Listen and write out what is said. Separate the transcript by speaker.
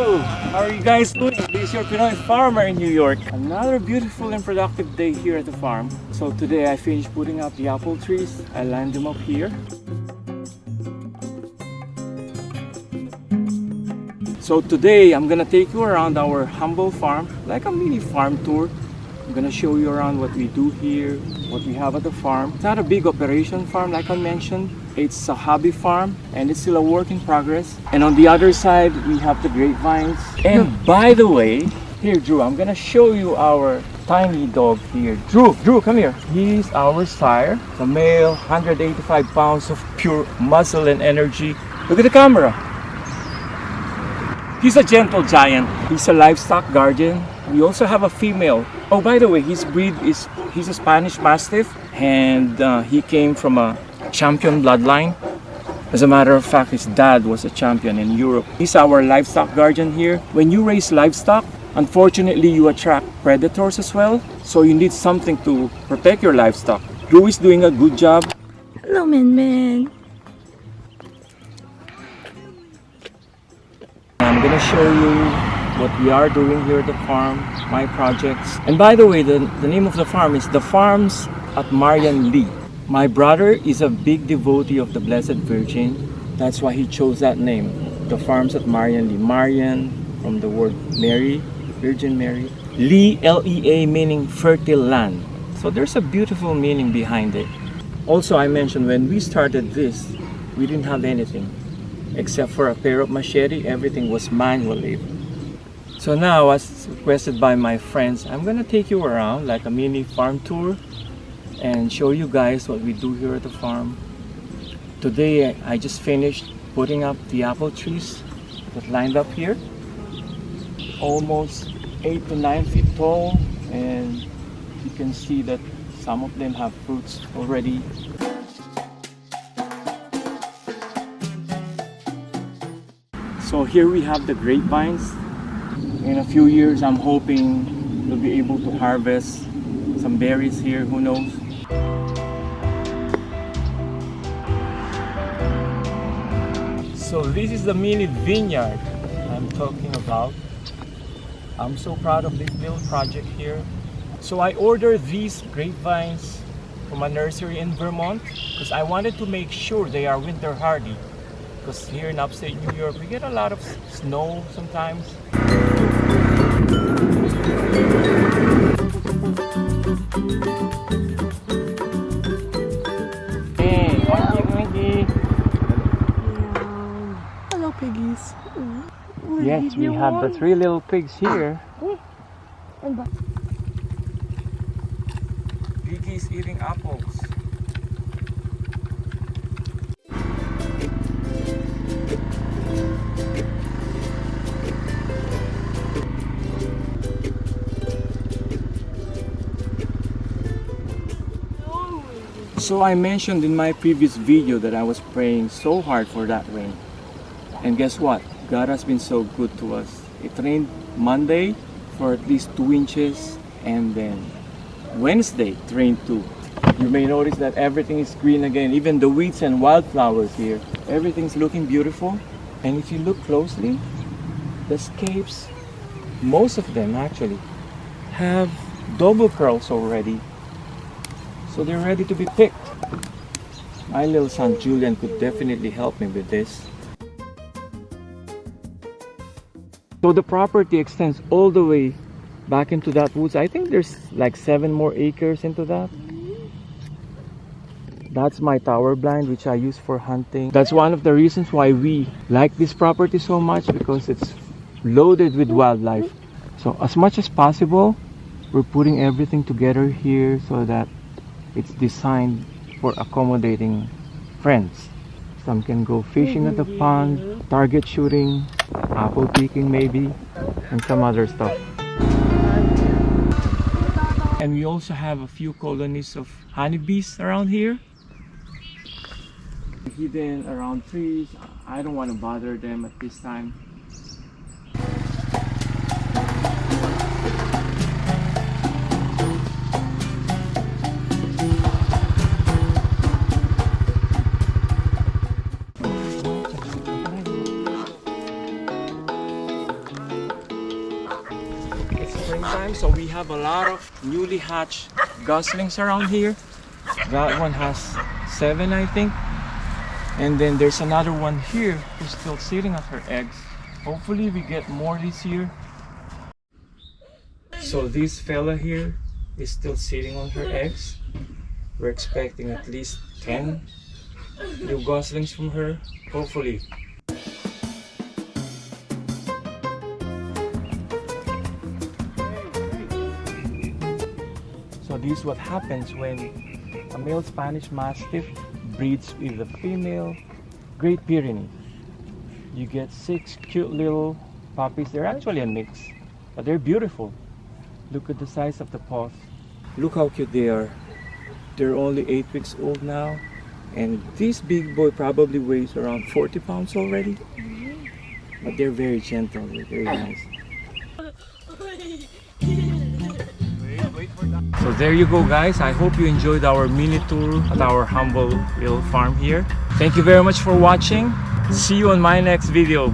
Speaker 1: Hello! How are you guys doing? This is your Pinoy farmer in New York. Another beautiful and productive day here at the farm. So today I finished putting up the apple trees. I lined them up here. So today I'm gonna take you around our humble farm, like a mini farm tour. I'm gonna show you around what we do here, what we have at the farm. It's not a big operation farm like I mentioned. It's a hobby farm and it's still a work in progress. And on the other side, we have the grapevines. And by the way, here Drew, I'm gonna show you our tiny dog here. Drew, come here. He's our sire. It's a male, 185 pounds of pure muscle and energy. Look at the camera. He's a gentle giant. He's a livestock guardian. We also have a female. Oh, by the way, his breed is, he's a Spanish Mastiff, and he came from a champion bloodline. As a matter of fact, his dad was a champion in Europe. He's our livestock guardian here. When you raise livestock, unfortunately, you attract predators as well. So you need something to protect your livestock. Drew is doing a good job.
Speaker 2: Hello, Man.
Speaker 1: I'm gonna show you what we are doing here at the farm, my projects. And by the way, the name of the farm is The Farms at Marian Lee. My brother is a big devotee of the Blessed Virgin. That's why he chose that name, The Farms at Marian Lee. Marian from the word Mary, Virgin Mary. Lee, L-E-A, meaning fertile land. So there's a beautiful meaning behind it. Also, I mentioned when we started this, we didn't have anything. Except for a pair of machete, everything was manual labor. So now, as requested by my friends, I'm gonna take you around like a mini farm tour and show you guys what we do here at the farm. Today, I just finished putting up the apple trees that lined up here. Almost 8 to 9 feet tall, and you can see that some of them have fruits already. So here we have the grapevines. In a few years, I'm hoping we'll be able to harvest some berries here, who knows. So this is the mini vineyard I'm talking about. I'm so proud of this little project here. So I ordered these grapevines from a nursery in Vermont because I wanted to make sure they are winter hardy. Because here in upstate New York, we get a lot of snow sometimes. Hey, monkey.
Speaker 2: Hello, piggies.
Speaker 1: Yes, we have the 3 little pigs here. Piggies eating apples. So I mentioned in my previous video that I was praying so hard for that rain. And guess what? God has been so good to us. It rained Monday for at least 2 inches, and then Wednesday it rained 2. You may notice that everything is green again, even the weeds and wildflowers here. Everything's looking beautiful. And if you look closely, the scapes, most of them actually, have double curls already. So they're ready to be picked. My little son Julian could definitely help me with this. So the property extends all the way back into that woods. I think there's like 7 more acres into that. That's my tower blind, which I use for hunting. That's one of the reasons why we like this property so much, because it's loaded with wildlife. So as much as possible, we're putting everything together here so that it's designed for accommodating friends. Some can go fishing at the pond, target shooting, apple picking maybe, and some other stuff. And we also have a few colonies of honeybees around here. Hidden around trees. I don't want to bother them at this time. springtime, so we have a lot of newly hatched goslings around here. That one has 7, I think. And then there's another one here who's still sitting at her eggs. Hopefully we get more this year. So this fella here is still sitting on her eggs. We're expecting at least 10 new goslings from her, hopefully. So this is what happens when a male Spanish Mastiff breeds with a female Great Pyrenees. You get 6 cute little puppies. They're actually a mix, but they're beautiful. Look at the size of the paws. Look how cute they are. They're only 8 weeks old now, and this big boy probably weighs around 40 pounds already. But they're very gentle, they're very nice. So there you go, guys. I hope you enjoyed our mini tour at our humble little farm here. Thank you very much for watching. See you on my next video.